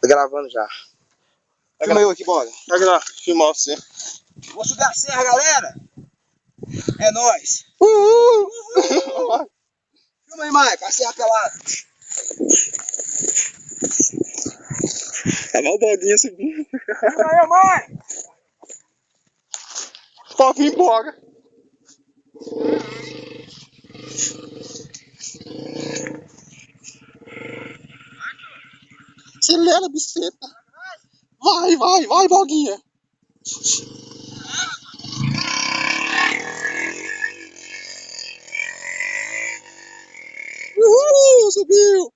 Tô gravando já. Filma eu aqui, bora. Pega lá, filmar você. Vou subir a serra, galera. É nóis. Uhul! Filma aí, Mike, a serra pelada. Tá mal o boguinha subindo. Filma aí, Mike. Pode vir embora. Acelera, biceta. Vai, boguinha. Uhul, subiu.